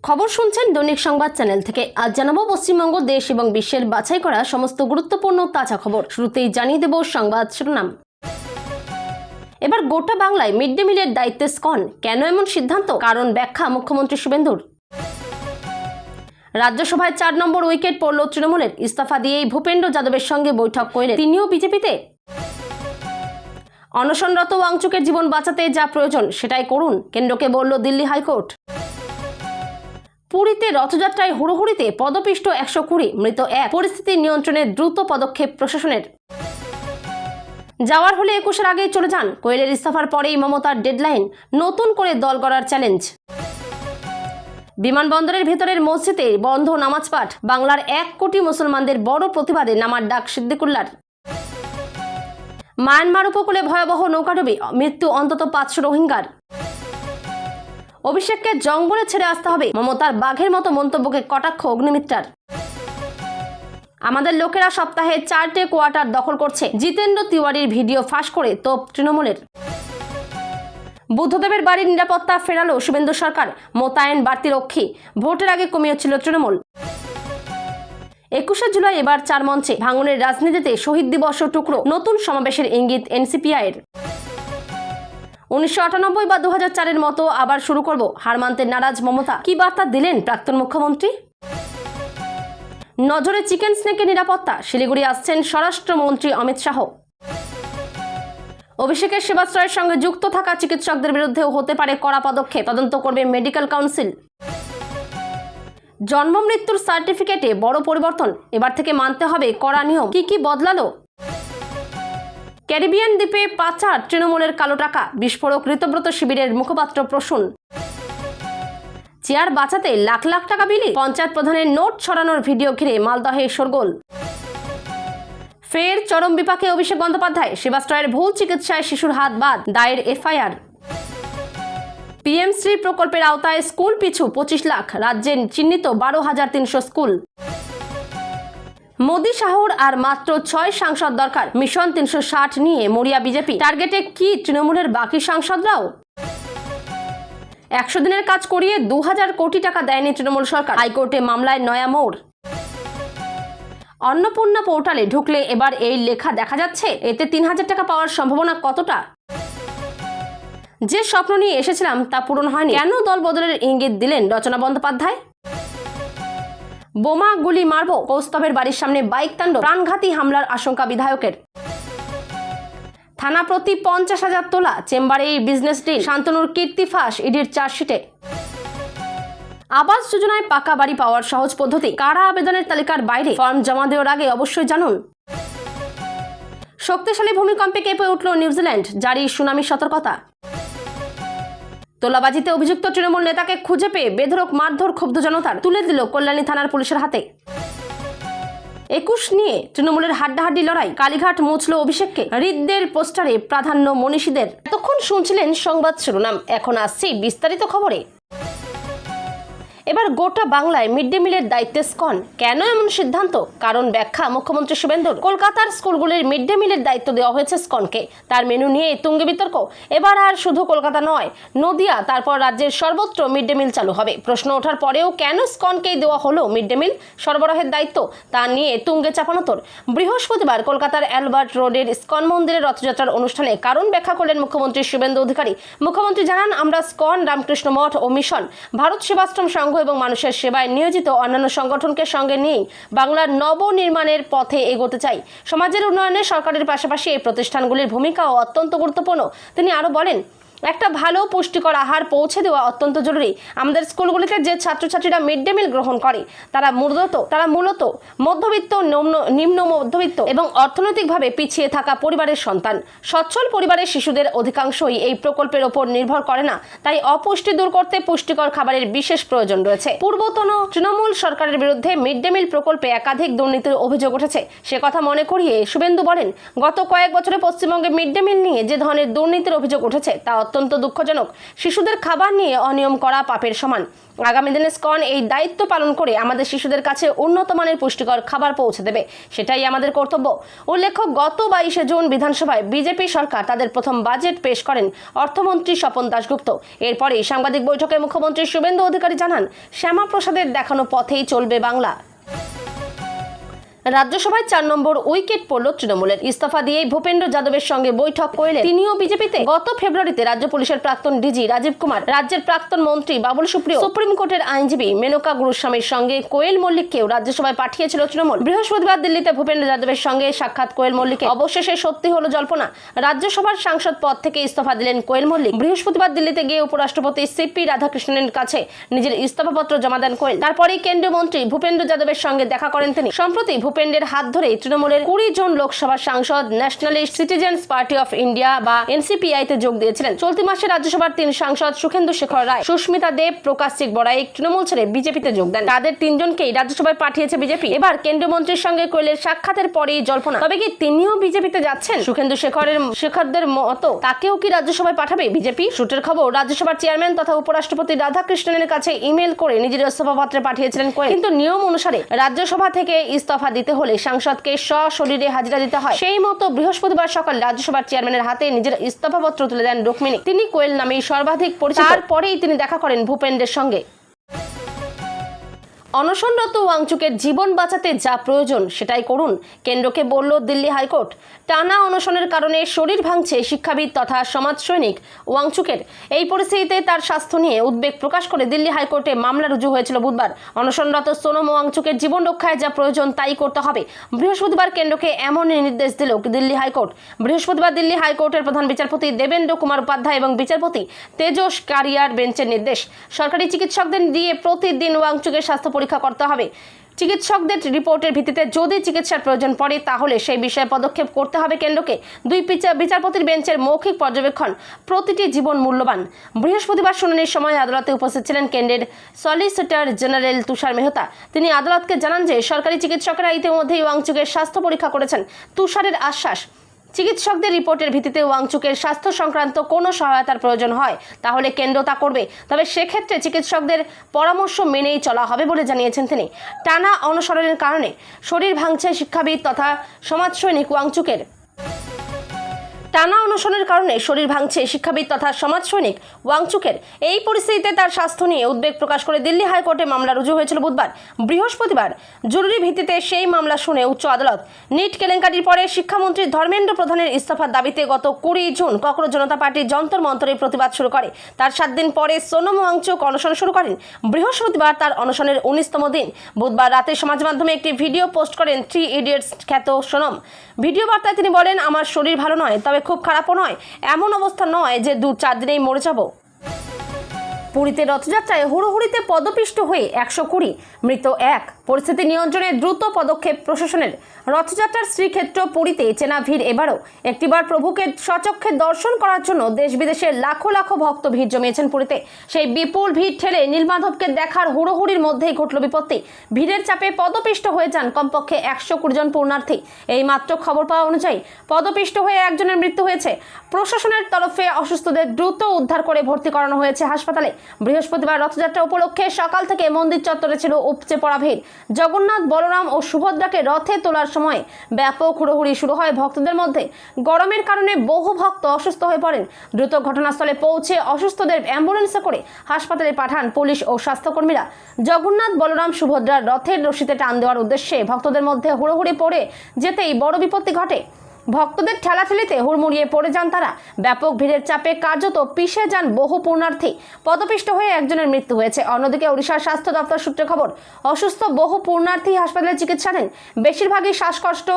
খবর শুনছেন দৈনিক সংবাদ চ্যানেল থেকে। আজ জানাবো পশ্চিমবঙ্গ, দেশ এবং বিশ্বের বাছাই করা সমস্ত গুরুত্বপূর্ণ তাজা খবর। শুরুতেই জানিয়ে দেব সংবাদ শিরোনাম। এবার গোটা বাংলায় মিড ডে মিলের দায়িত্বে স্কন, কেন এমন সিদ্ধান্ত? কারণ ব্যাখ্যা মুখ্যমন্ত্রী শুভেন্দুর। রাজ্যসভায় 4 নম্বর উইকেট পড়ল তৃণমূলের। ইস্তফা দিয়েই ভূপেন্দ্র যাদবের সঙ্গে বৈঠক করলেন তিনিও বিজেপিতে। অনশনরত ওয়াংচুকের জীবন বাঁচাতে যা প্রয়োজন সেটাই করুন, কেন্দ্রকে বলল দিল্লি হাইকোর্ট। পুরীতে রথযাত্রায় হুড়োহুড়িতে পদপিষ্ট 120, মৃত 1। পরিস্থিতি নিয়ন্ত্রণে দ্রুত পদক্ষেপ প্রশাসনের। যাওয়ার হলে 21-এর আগেই চলে যান। কোয়েলের ইস্তফার পরেই মমতার ডেডলাইন, নতুন করে দল গড়ার চ্যালেঞ্জ। বিমানবন্দরের ভেতরের মসজিদে বন্ধ নামাজ পাঠ, বাংলার 1 কোটি মুসলমানদের বড় প্রতিবাদে নামার ডাক সিদ্দিকুল্লার। মায়ানমার উপকূলে ভয়াবহ নৌকাডুবি, মৃত্যু অন্তত 500 রোহিঙ্গার। অভিষেককে জঙ্গলে ছেড়ে আসতে হবে, মমতার বাঘের মতো মন্তব্যকে কটাক্ষ অগ্নিমিত্রার। আমাদের লোকেরা সপ্তাহে 4টে কোয়ার্টার দখল করছে, জিতেন্দ্র তিওয়ারির ভিডিও ফাঁস করে তোপ তৃণমূলের। বুদ্ধদেবের বাড়ির নিরাপত্তা ফেরালো শুভেন্দু সরকার, মোতায়েন বাড়তি রক্ষী, ভোটের আগে কমিয়েছিল তৃণমূল। 21শে জুলাই এবার 4 মঞ্চে, ভাঙনের রাজনীতিতে শহীদ দিবস ও টুকরো, নতুন সমাবেশের ইঙ্গিত এনসিপিআইয়ের। 1998 বা 2004-এর মতো আবার শুরু করব, হার মানতে নারাজ মমতা। কি বার্তা দিলেন প্রাক্তন মুখ্যমন্ত্রী? নজরে চিকেন স্নেকের নিরাপত্তা, শিলিগুড়ি আসছেন স্বরাষ্ট্রমন্ত্রী অমিত শাহ। অভিষেকের সেবাশ্রয়ের সঙ্গে যুক্ত থাকা চিকিৎসকদের বিরুদ্ধেও হতে পারে কড়া পদক্ষেপ, তদন্ত করবে মেডিকেল কাউন্সিল। জন্ম মৃত্যুর সার্টিফিকেটে বড় পরিবর্তন, এবার থেকে মানতে হবে কড়া নিয়ম। কি বদলালো? ক্যারিবিয়ান দ্বীপে পাচার তৃণমূলের কালো টাকা, বিস্ফোরক ঋতব্রত শিবিরের মুখপাত্র প্রসূন। চেয়ার বাঁচাতে লাখ লাখ টাকা বিলি, পঞ্চায়েত প্রধানের নোট ছড়ানোর ভিডিও ঘিরে মালদহে শোরগোল। ফের চরম বিপাকে অভিষেক বন্দ্যোপাধ্যায়, সেবাশ্রয়ের ভুল চিকিৎসায় শিশুর হাত বাদ, দায়ের এফআইআর। পিএমশ্রী প্রকল্পের আওতায় স্কুল পিছু 25 লাখ, রাজ্যে চিহ্নিত 12,300 স্কুল। মোদি শাহর আর মাত্র 6 সাংসদ দরকার, মিশন 360 নিয়ে মরিয়া বিজেপি। টার্গেটে কি তৃণমূলের বাকি সাংসদরাও? 100 দিনের কাজ করিয়ে 2000 কোটি টাকা দেয়নি তৃণমূল সরকার, হাইকোর্টে মামলায় নয়া মোড়। অন্নপূর্ণা পোর্টালে ঢুকলে এবার এই লেখা দেখা যাচ্ছে, এতে 3000 টাকা পাওয়ার সম্ভাবনা কতটা? যে স্বপ্ন নিয়ে এসেছিলাম তা পূরণ হয়নি, কেন দল বদলের ইঙ্গিত দিলেন রচনা বন্দ্যোপাধ্যায়? বোমা গুলি মারব, কৌস্তবের বাড়ির সামনে বাইক তাণ্ডব, প্রাণঘাতী হামলার আশঙ্কা বিধায়কের। থানা প্রতি 50,000 তোলা, চেম্বারে এই বিজনেস ডিল, শান্তনুর কীর্তি ফাঁস ইডির চার্জশিটে। আবাস যোজনায় পাকা বাড়ি পাওয়ার সহজ পদ্ধতি, কারা আবেদনের তালিকার বাইরে, ফর্ম জমা দেওয়ার আগে অবশ্যই জানুন। শক্তিশালী ভূমিকম্পে কেঁপে উঠল নিউজিল্যান্ড, জারি সুনামি সতর্কতা। তোলাবাজিতে অভিযুক্ত তৃণমূল নেতাকে খুঁজে পেয়ে বেধড়ক মারধর ক্ষুব্ধ জনতার, তুলে দিল কল্যাণী থানার পুলিশের হাতে। 21 নিয়ে তৃণমূলের হাড্ডাহাড্ডি লড়াই, কালীঘাট মুছল অভিষেককে, হৃদদের পোস্টারে প্রাধান্য মনীষীদের। এতক্ষণ শুনছিলেন সংবাদ শিরোনাম, এখন আসছি বিস্তারিত খবরে। এবার গোটা বাংলায় মিড ডে মিলের দায়িত্বে স্কন, কেন এমন সিদ্ধান্ত? কারণ ব্যাখ্যা মুখ্যমন্ত্রী শুভেন্দুর। কলকাতার স্কুলগুলির মিড ডে মিলের দায়িত্ব দেওয়া হয়েছে স্কনকে, তার মেনু নিয়ে তুঙ্গে বিতর্ক। এবার আর শুধু কলকাতা নয়, নদিয়া, তারপর রাজ্যের সর্বত্র মিড ডে মিল চালু হবে। প্রশ্ন ওঠার পরেও কেন স্কনকেই দেওয়া হলো মিড ডে মিল সরবরাহের দায়িত্ব, তা নিয়ে তুঙ্গে চাপানোতর। বৃহস্পতিবার কলকাতার অ্যালবার্ট রোডের স্কন মন্দিরের রথযাত্রার অনুষ্ঠানে কারণ ব্যাখ্যা করলেন মুখ্যমন্ত্রী শুভেন্দু অধিকারী। মুখ্যমন্ত্রী জানান, আমরা স্কন, রামকৃষ্ণ মঠ ও মিশন, ভারত সেবাশ্রম সংঘ এবং মানুষের সেবায় নিয়োজিত অন্যান্য সংগঠনকে সঙ্গে নিয়ে বাংলার নবনির্মাণের পথে এগোতে চাই। সমাজের উন্নয়নে সরকারের পাশাপাশি এই প্রতিষ্ঠানগুলির ভূমিকাও অত্যন্ত গুরুত্বপূর্ণ। তিনি আরো বলেন, একটা ভালো পুষ্টিকর আহার পৌঁছে দেওয়া অত্যন্ত জরুরি। আমাদের স্কুলগুলিতে যে ছাত্রছাত্রীরা মিড ডে মিল গ্রহণ করে তারা মূলত মধ্যবিত্ত, নিম্ন মধ্যবিত্ত এবং অর্থনৈতিকভাবে পিছিয়ে থাকা পরিবারের সন্তান। সচ্ছল পরিবারের শিশুদের অধিকাংশই এই প্রকল্পের ওপর নির্ভর করে না, তাই অপুষ্টি দূর করতে পুষ্টিকর খাবারের বিশেষ প্রয়োজন রয়েছে। পূর্বতন তৃণমূল সরকারের বিরুদ্ধে মিড ডে মিল প্রকল্পে একাধিক দুর্নীতির অভিযোগ উঠেছে, সে কথা মনে করিয়ে শুভেন্দু বলেন, গত কয়েক বছরে পশ্চিমবঙ্গে মিড ডে মিল নিয়ে যে ধরনের দুর্নীতির অভিযোগ উঠেছে তা অত্যন্ত দুঃখজনক। শিশুদের খাবার নিয়ে অনিয়ম করা পাপের সমান। আগামী দিনে স্কন এই দায়িত্ব পালন করে আমাদের শিশুদের কাছে উন্নত মানের পুষ্টিকর খাবার পৌঁছে দেবে, সেটাই আমাদের কর্তব্য। উল্লেখ্য, গত 22শে জুন বিধানসভায় বিজেপি সরকার তাদের প্রথম বাজেট পেশ করেন অর্থমন্ত্রী স্বপন দাশগুপ্ত। এরপরেই সাংবাদিক বৈঠকে মুখ্যমন্ত্রী শুভেন্দু অধিকারী জানান, শ্যামাপ্রসাদের দেখানো পথেই চলবে বাংলা। রাজ্যসভায় 4 নম্বর উইকেট পড়ল তৃণমূলের। ইস্তফা দিয়েই ভূপেন্দ্র যাদবের সঙ্গে বৈঠক করলেন তিনিও বিজেপিতে। গত ফেব্রুয়ারিতে রাজ্য পুলিশের প্রাক্তন ডিজি রাজীব কুমার, রাজ্যের প্রাক্তন মন্ত্রী বাবুল সুপ্রিয়, সুপ্রিম কোর্টের আইনজীবী মেনকা গুরুস্বামীর সঙ্গে কোয়েল মল্লিককেও রাজ্যসভায় পাঠিয়েছিল তৃণমূল। বৃহস্পতিবার দিল্লিতে ভূপেন্দ্র যাদবের সঙ্গে সাক্ষাৎ কোয়েল মল্লিকের। অবশেষে সত্যি হলো জল্পনা, রাজ্যসভার সাংসদ পদ থেকে ইস্তফা দিলেন কোয়েল মল্লিক। বৃহস্পতিবার দিল্লিতে গিয়ে উপরাষ্ট্রপতি সিপি রাধাকৃষ্ণনের কাছে নিজের ইস্তফাপত্র জমা দেন কোয়েল। তারপরেই কেন্দ্রীয় মন্ত্রী ভূপেন্দ্র যাদবের সঙ্গে দেখা করেন তিনি। সম্প্রতি ভূপেন্দ্রের হাত ধরে তৃণমূলের 20 জন লোকসভা সাংসদ nationalist citizens party of India বা এনসিপিআই তে যোগ দিয়েছিলেন। চলতি মাসে রাজ্যসভার 3 সাংসদ সুখেন্দু শেখর রায়, সুস্মিতা দেব, প্রকাশ সিং বড়াইক তৃণমূল ছেড়ে বিজেপিতে যোগ দেন। তাদের 3 জনকেই রাজ্যসভায় পাঠিয়েছে বিজেপি। এবার কেন্দ্রীয় মন্ত্রীর সঙ্গে কোয়েলের সাক্ষাতের পরেই জল্পনা, তবে কি তিনিও বিজেপিতে যাচ্ছেন? সুখেন্দু শেখরদের মতো তাকেও কি রাজ্যসভায় পাঠাবে বিজেপি? সূত্রের খবর, রাজ্যসভার চেয়ারম্যান তথা উপরাষ্ট্রপতি রাধাকৃষ্ণনের কাছে ইমেল করে নিজের ইস্তফাপত্র পাঠিয়েছিলেন কোয়েল। কিন্তু নিয়ম অনুসারে রাজ্যসভা থেকে ইস্তফা দিতে হলে সাংসদকে সশরীরে হাজিরা দিতে হয়। সেই মতো বৃহস্পতিবার সকাল রাজ্যসভার চেয়ারম্যানের হাতে নিজের ইস্তফাপত্র তুলে দেন রুক্মিণী। তিনি কোয়েল নামেই সর্বাধিক পরিচিত। তারপরেই তিনি দেখা করেন ভূপেন্দ্রের সঙ্গে। অনশনরত ওয়াংচুকের জীবন বাঁচাতে যা প্রয়োজন সেটাই করুন, কেন্দ্রকে বলল দিল্লি হাইকোর্ট। টানা অনশনের কারণে শরীর ভাঙছে শিক্ষাবিদ তথা সমাজ সৈনিক ওয়াংচুকের। এই পরিস্থিতিতে তার স্বাস্থ্য নিয়ে উদ্বেগ প্রকাশ করে দিল্লি হাইকোর্টে মামলা রুজু হয়েছিল বুধবার। অনশনরত সোনম ওয়াংচুকের জীবন রক্ষায় যা প্রয়োজন তাই করতে হবে। বৃহস্পতিবার কেন্দ্রকে এমনই নির্দেশ দিল দিল্লি হাইকোর্ট। বৃহস্পতিবার দিল্লি হাইকোর্টের প্রধান বিচারপতি দেবেন্দ্র কুমার উপাধ্যায় এবং বিচারপতি তেজস কারিয়ার বেঞ্চের নির্দেশ, সরকারি চিকিৎসকদের দিয়ে প্রতিদিন ওয়াংচুকের স্বাস্থ্য পরীক্ষা করতে হবে। চিকিৎসকদের রিপোর্টের ভিত্তিতে যদি চিকিৎসার প্রয়োজন পড়ে তাহলে সেই বিষয়ে পদক্ষেপ করতে হবে কেন্দ্রকে। 2 বিচারপতির বেঞ্চের মৌখিক পর্যবেক্ষণ, প্রতিটি জীবন মূল্যবান। বৃহস্পতিবার শুনানির সময় আদালতে উপস্থিত ছিলেন কেন্দ্রের সলিসিটর জেনারেল তুষার মেহতা। তিনি আদালতকে জানান যে সরকারি চিকিৎসকেরা ইতিমধ্যেই ওয়াংচুকের স্বাস্থ্য পরীক্ষা করেছেন। তুষারের আশ্বাস, চিকিৎসকদের রিপোর্টের ভিত্তিতে ওয়াংচুকের স্বাস্থ্য সংক্রান্ত কোনো সহায়তার প্রয়োজন হয় তাহলে কেন্দ্র তা করবে, তবে সেক্ষেত্রে চিকিৎসকদের পরামর্শ মেনেই চলা হবে বলে জানিয়েছেন তিনি। টানা অনশনের কারণে শরীর ভাঙছে শিক্ষাবিদ তথা সমাজসৈনিক ওয়াংচুকের। টানা অনশনের কারণে শরীর ভাঙছে শিক্ষাবিদ তথা সমাজসৈনিক ওয়াংচুকের। এই পরিস্থিতিতে তার স্বাস্থ্য নিয়ে উদ্বেগ প্রকাশ করে দিল্লি হাইকোর্টে মামলা রুজু হয়েছিল বুধবার। বৃহস্পতিবার জরুরি ভিত্তিতে সেই মামলা শুনে উচ্চ আদালত। নিট কেলেঙ্কারির পরে শিক্ষামন্ত্রী ধর্মেন্দ্র প্রধানের ইস্তফার দাবিতে গত 20 জুন ককরোচ জনতা পার্টি যন্তর মন্তরে প্রতিবাদ শুরু করে। তার 7 দিন পরে সোনম ওয়াংচুক অনশন শুরু করেন। বৃহস্পতিবার তার অনশনের 19তম দিন। বুধবার রাতে সমাজ মাধ্যমে একটি ভিডিও পোস্ট করেন 3 ইডিয়টস খ্যাত সোনম। ভিডিও বার্তায় তিনি বলেন, আমার শরীর ভালো নয়, তবে খুব খারাপও নয়, এমন অবস্থা নয় যে 2-4 দিনেই মরে যাব। পুরীতে রথযাত্রায় হুড়োহুড়িতে পদপিষ্ট হয়ে 120, মৃত 1। পরিস্থিতি নিয়ন্ত্রণে দ্রুত পদক্ষেপ প্রশাসনের। রথযাত্রার শ্রীক্ষেত্র পুরীতে চেনা ভিড় এবারও। একটিবার প্রভুকে স্বচক্ষে দর্শন করার জন্য দেশ বিদেশের লাখো লাখো ভক্ত ভিড় জমিয়েছেন পুরীতে। সেই বিপুল ভিড় ঠেলে নীলমাধবকে দেখার হুড়োহুড়ির মধ্যেই ঘটল বিপত্তি। ভিড়ের চাপে পদপিষ্ট হয়ে যান কমপক্ষে 120 জন পুণ্যার্থী। এই মাত্র খবর পাওয়া অনুযায়ী পদপিষ্ট হয়ে একজনের মৃত্যু হয়েছে। প্রশাসনের তরফে অসুস্থদের দ্রুত উদ্ধার করে ভর্তি করানো হয়েছে হাসপাতালে। বৃহস্পতিবার রথযাত্রা উপলক্ষে সকাল থেকে মন্দির চত্বরে ছিল উপচে পড়া ভিড়। জগন্নাথ, বলরাম ও সুভদ্রাকে রথে তোলার সময় ব্যাপক হুড়োহুড়ি শুরু হয় ভক্তদের মধ্যে। গরমের কারণে বহু ভক্ত অসুস্থ হয়ে পড়েন। দ্রুত ঘটনাস্থলে পৌঁছে অসুস্থদের অ্যাম্বুলেন্সে করে হাসপাতালে পাঠান পুলিশ ও স্বাস্থ্যকর্মীরা। জগন্নাথ, বলরাম, সুভদ্রার রথের রশিতে টান দেওয়ার উদ্দেশ্যে ভক্তদের মধ্যে হুড়োহুড়ি পড়ে যেতেই বড় বিপত্তি ঘটে। ভক্তদের ঠেলাঠেলিতে হুড়মুড়িয়ে পড়ে যান তারা। ব্যাপক ভিড়ের চাপে কার্যত পিষে যান বহু পুণ্যার্থী। পদপিষ্ট হয়ে একজনের মৃত্যু হয়েছে। অন্যদিকে ওড়িশার স্বাস্থ্য দপ্তর সূত্রে খবর, অসুস্থ বহু পুণ্যার্থী হাসপাতালে চিকিৎসা নেন। বেশিরভাগই শ্বাসকষ্ট,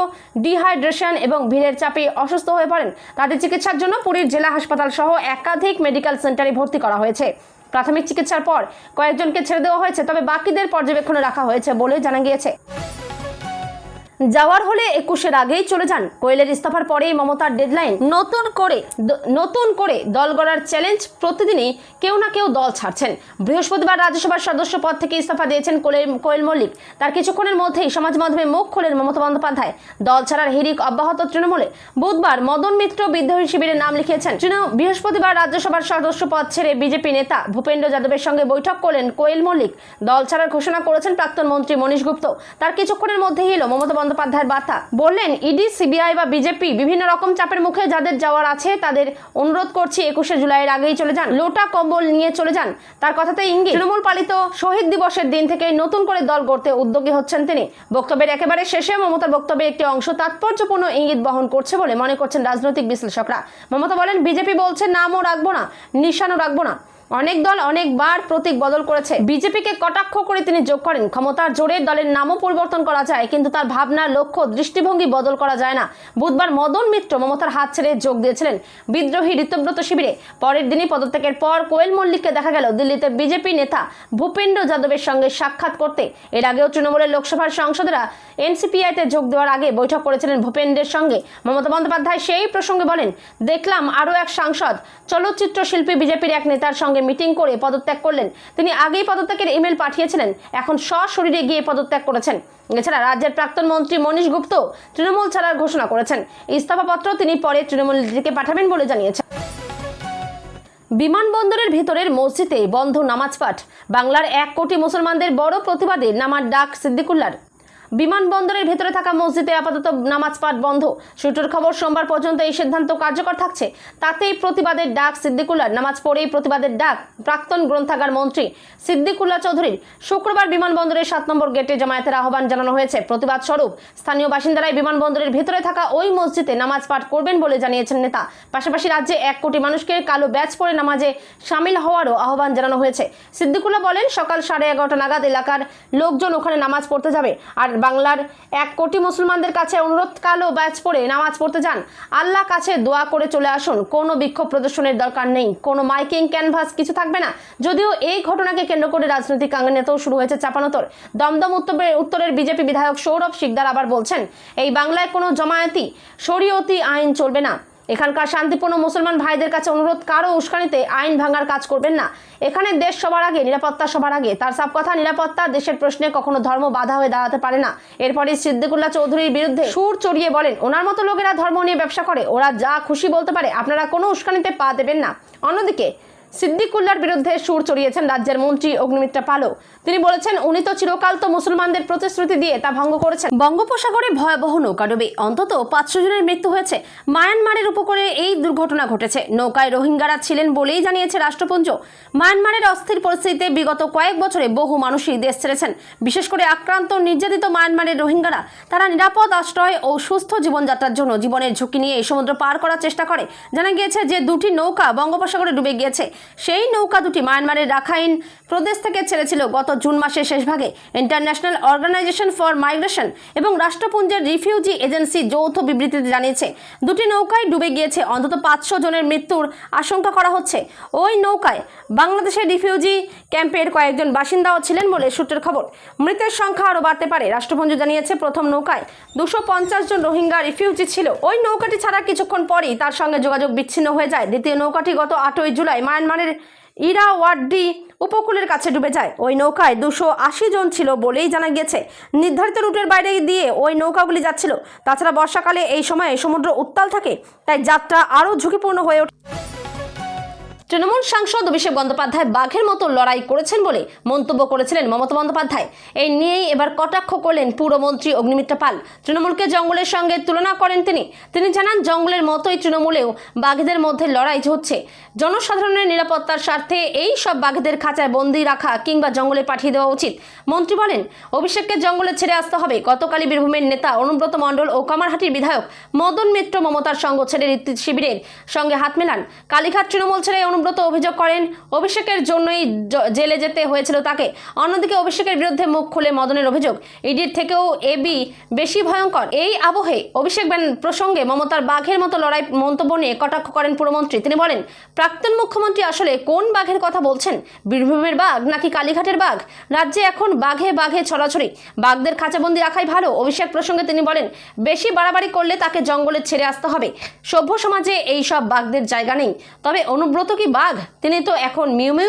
ডিহাইড্রেশন এবং ভিড়ের চাপে অসুস্থ হয়ে পড়েন। তাদের চিকিৎসার জন্য পুরীর জেলা হাসপাতাল সহ একাধিক মেডিকেল সেন্টারে ভর্তি করা হয়েছে। প্রাথমিক চিকিৎসার পর কয়েকজনকে ছেড়ে দেওয়া হয়েছে, তবে বাকিদের পর্যবেক্ষণে রাখা হয়েছে বলে জানা গিয়েছে। যাওয়ার হলে 21-এর আগেই চলে যান। কোয়েলের ইস্তফার পরেই মমতার ডেডলাইন। নতুন করে দল গড়ার চ্যালেঞ্জ। প্রতিদিনই কেউ না কেউ দল ছাড়ছেন। বৃহস্পতিবার রাজ্যসভার সদস্য পদ থেকে ইস্তফা দিয়েছেন কোয়েল মল্লিক। তার কিছুক্ষণের মধ্যেই সমাজ মাধ্যমে মুখ খোলেন মমতা বন্দ্যোপাধ্যায়। দল ছাড়ার হিড়িক অব্যাহত তৃণমূলে। বুধবার মদন মিত্র বিদ্রোহী শিবিরে নাম লিখিয়েছেন। বৃহস্পতিবার রাজ্যসভার সদস্য পদ ছেড়ে বিজেপি নেতা ভূপেন্দ্র যাদবের সঙ্গে বৈঠক করলেন কোয়েল মল্লিক। দল ছাড়ার ঘোষণা করেছেন প্রাক্তন মন্ত্রী মনীশ গুপ্ত। তার কিছুক্ষণের মধ্যেই এলো মমতা বন্দ্যোপাধ্যায়ের বার্তা। বললেন, ইডি, সিবিআই বা বিজেপি বিভিন্ন রকম চাপের মুখে যাদের যাওয়ার আছে তাদের অনুরোধ করছি 21শে জুলাইয়ের আগেই চলে যান। লোটা কম্বল নিয়ে চলে যান। তার কথাতে ইঙ্গিত, তৃণমূল পালিত শহীদ দিবসের দিন থেকে নতুন করে দল গড়তে উদ্যোগী হচ্ছেন তিনি। বক্তব্যের একেবারে শেষে মমতার বক্তব্যের একটি অংশ তাৎপর্যপূর্ণ ইঙ্গিত বহন করছে বলে মনে করছেন রাজনৈতিক বিশ্লেষকরা। মমতা বলেন, বিজেপি বলছে নামও রাখবো না, নিশানও রাখবো না। অনেক দল অনেকবার প্রতীক বদল করেছে। বিজেপিকে কটাক্ষ করে তিনি যোগ করেন, ক্ষমতার জোরে দলের নামও পরিবর্তন করা যায়, কিন্তু তার ভাবনা, লক্ষ্য, দৃষ্টিভঙ্গি বদল করা যায় না। বুধবার মদন মিত্র মমতার হাত ছেড়ে যোগ দিয়েছিলেন বিদ্রোহী ঋতব্রত শিবিরে। পরের দিনই পদত্যাগের পর কোয়েল মল্লিককে দেখা গেল দিল্লিতে বিজেপি নেতা ভূপেন্দ্র যাদবের সঙ্গে সাক্ষাৎ করতে। এর আগেও তৃণমূলের লোকসভার সাংসদেরা এনসিপিআইতে যোগ দেওয়ার আগে বৈঠক করেছিলেন ভূপেন্দ্রের সঙ্গে। মমতা বন্দ্যোপাধ্যায় সেই প্রসঙ্গে বলেন, দেখলাম আরও এক সাংসদ চলচ্চিত্র শিল্পী বিজেপির এক নেতার সঙ্গে মিটিং করে পদত্যাগ করলেন। তিনি আগেই পদত্যাগের ইমেল পাঠিয়েছিলেন, এখন সশরীরে গিয়ে পদত্যাগ করেছেন। এছাড়া রাজ্যের প্রাক্তন মন্ত্রী মনীশ গুপ্ত তৃণমূল ছাড়ার ঘোষণা করেছেন। ইস্তফাপত্র তিনি পরে তৃণমূলকে পাঠাবেন বলে জানিয়েছেন। বিমানবন্দরের ভেতরের মসজিদে বন্ধ নামাজ পাঠ। বাংলার 1 কোটি মুসলমানদের বড় প্রতিবাদে নামার ডাক সিদ্দিকুল্লার। বিমানবন্দরের ভেতরে থাকা মসজিদে আপাতত নামাজ পাঠ বন্ধ। সূত্রের খবর, সোমবার পর্যন্ত এই সিদ্ধান্ত কার্যকর থাকছে। তাতেই প্রতিবাদের ডাক সিদ্দিকুল্লার। নামাজ পড়েই প্রতিবাদের ডাক প্রাক্তন গ্রন্থাগার মন্ত্রী সিদ্দিকুল্লাহ চৌধুরীর। শুক্রবার বিমানবন্দরের 7 নম্বর গেটে জামায়াতের আহ্বান জানানো হয়েছে। প্রতিবাদ স্বরূপ স্থানীয় বাসিন্দারাই বিমানবন্দরের ভেতরে থাকা ওই মসজিদে নামাজ পাঠ করবেন বলে জানিয়েছেন নেতা। পাশাপাশি রাজ্যে 1 কোটি মানুষকে কালো ব্যাচ পরে নামাজে সামিল হওয়ারও আহ্বান জানানো হয়েছে। সিদ্দিকুল্লাহ বলেন, সকাল 11:30 নাগাদ এলাকার লোকজন ওখানে নামাজ পড়তে যাবে। আর বাংলার 1 কোটি মুসলমানদের কাছে অনুরোধ, কালো ব্যাচ পরে নামাজ পড়তে যান, আল্লাহ কাছে দোয়া করে চলে আসুন। কোনো বিক্ষোভ প্রদর্শনের দরকার নেই, কোনো মাইকিং, ক্যানভাস কিছু থাকবে না। যদিও এই ঘটনাকে কেন্দ্র করে রাজনৈতিক আঙ্গিনেতেও শুরু হয়েছে চাপানোতর। দমদম উত্তরের বিজেপি বিধায়ক সৌরভ শিকদার আবার বলছেন, এই বাংলায় কোনো জমায়েতি, শরীয়তি আইন চলবে না। এখানকার শান্তিপূর্ণ মুসলমান ভাইদের কাছে অনুরোধ, কারো উস্কানিতে আইন ভাঙার কাজ করবেন না। এখানে দেশ সবার আগে, নিরাপত্তা সবার আগে। তার সব কথা, নিরাপত্তা দেশের প্রশ্নে কখনো ধর্ম বাধা হয়ে দাঁড়াতে পারে না। এরপরে সিদ্দিকুল্লাহ চৌধুরীর বিরুদ্ধে সুর চড়িয়ে বলেন, ওনার মতো লোকেরা ধর্ম নিয়ে ব্যবসা করে, ওরা যা খুশি বলতে পারে, আপনারা কোনো উস্কানিতে পা দেবেন না। অন্যদিকে সিদ্দিকুল্লাহর বিরুদ্ধে সুর চড়িয়েছেন রাজ্যের মন্ত্রী অগ্নিমিত্রা পালও। তিনি বলেছেন, উনি তো চিরকাল তো মুসলমানদের প্রতিশ্রুতি দিয়ে তা ভঙ্গ করেছেন। বঙ্গোপসাগরে ভয়াবহ নৌকাডুবি, অন্তত 500 জনের মৃত্যু হয়েছে। মায়ানমারের উপকূলে এই দুর্ঘটনা ঘটেছে। নৌকায় রোহিঙ্গারা ছিলেন বলেই জানিয়েছে রাষ্ট্রপুঞ্জ। মায়ানমারের অস্থির পরিস্থিতিতে বিগত কয়েক বছরে বহু মানুষই দেশ ছেড়েছেন। বিশেষ করে আক্রান্ত, নির্যাতিত মায়ানমারের রোহিঙ্গারা তারা নিরাপদ আশ্রয় ও সুস্থ জীবনযাত্রার জন্য জীবনের ঝুঁকি নিয়ে এই সমুদ্র পার করার চেষ্টা করে। জানা গিয়েছে যে 2টি নৌকা বঙ্গোপসাগরে ডুবে গিয়েছে। সেই নৌকা দুটি মায়ানমারের রাখাইন প্রদেশ থেকে ছেড়েছিল গত জুন মাসের শেষ ভাগে। ইন্টারন্যাশনাল অর্গানাইজেশন ফর মাইগ্রেশন এবং রাষ্ট্রপুঞ্জের রিফিউজি এজেন্সি যৌথ বিবৃতিতে জানিয়েছে, 2টি নৌকায় ডুবে গিয়েছে। অন্তত 500 জনের মৃত্যুর আশঙ্কা করা হচ্ছে। ওই নৌকায় বাংলাদেশের রিফিউজি ক্যাম্পের কয়েকজন বাসিন্দাও ছিলেন বলে সূত্রের খবর। মৃতের সংখ্যা আরও বাড়তে পারে। রাষ্ট্রপুঞ্জ জানিয়েছে, প্রথম নৌকায় 250 জন রোহিঙ্গা রিফিউজি ছিল। ওই নৌকাটি ছাড়া কিছুক্ষণ পরই তার সঙ্গে যোগাযোগ বিচ্ছিন্ন হয়ে যায়। দ্বিতীয় নৌকাটি গত 8ই জুলাই মায়ানমারের ইরাওয়াডি উপকূলের কাছে ডুবে যায়। ওই নৌকায় 280 জন ছিল বলেই জানা গিয়েছে। নির্ধারিত রুটের বাইরে দিয়ে ওই নৌকাগুলি যাচ্ছিল। তাছাড়া বর্ষাকালে এই সময়ে সমুদ্র উত্তাল থাকে, তাই যাত্রা আরও ঝুঁকিপূর্ণ হয়ে ওঠে। তৃণমূল সাংসদ অভিষেক বন্দ্যোপাধ্যায় বাঘের মতো লড়াই করেছেন বলে মন্তব্য করেছিলেন মমতা বন্দ্যোপাধ্যায়। এই নিয়েই এবার কটাক্ষ করলেন পুরমন্ত্রী অগ্নিমিত্রা পাল। তৃণমূলকে জঙ্গলের সঙ্গে তুলনা করেন তিনি জানান, জঙ্গলের মতোই তৃণমূলেও বাঘেদের মধ্যে লড়াই হচ্ছে। জনসাধারণের নিরাপত্তার স্বার্থে এই সব বাঘেদের খাঁচায় বন্দি রাখা কিংবা জঙ্গলে পাঠিয়ে দেওয়া উচিত। মন্ত্রী বলেন, অভিষেককে জঙ্গলে ছেড়ে আসতে হবে। গতকালই বীরভূমের নেতা অনুব্রত মণ্ডল ও কামারহাটির বিধায়ক মদন মিত্র মমতার সঙ্গ ছেড়ে শিবিরের সঙ্গে হাত মেলান। কালীঘাট তৃণমূল ছেড়ে অনুব্রত অভিযোগ করেন অভিষেকের জন্যই জেলে যেতে হয়েছিল তাকে। অন্যদিকে অভিষেকের বিরুদ্ধে মুখ খুলে মদনের অভিযোগ ইডির থেকেও এবি বেশি ভয়ঙ্কর। এই আবহে অভিষেক প্রসঙ্গে মমতার বাঘের মতো লড়াই মন্তব্য নিয়ে কটাক্ষ করেন পুরমন্ত্রী। তিনি বলেন, প্রাক্তন মুখ্যমন্ত্রী আসলে কোন বাঘের কথা বলছেন? বীরভূমের বাঘ নাকি কালীঘাটের বাঘ? রাজ্যে এখন বাঘে বাঘে ছড়াছড়ি, বাঘদের খাঁচাবন্দি রাখাই ভালো। অভিষেক প্রসঙ্গে তিনি বলেন, বেশি বাড়াবাড়ি করলে তাকে জঙ্গলে ছেড়ে আসতে হবে। সভ্য সমাজে এই সব বাঘদের জায়গা নেই। তবে অনুব্রত কি বাঘ? তিনি তো এখন মিউ মিউ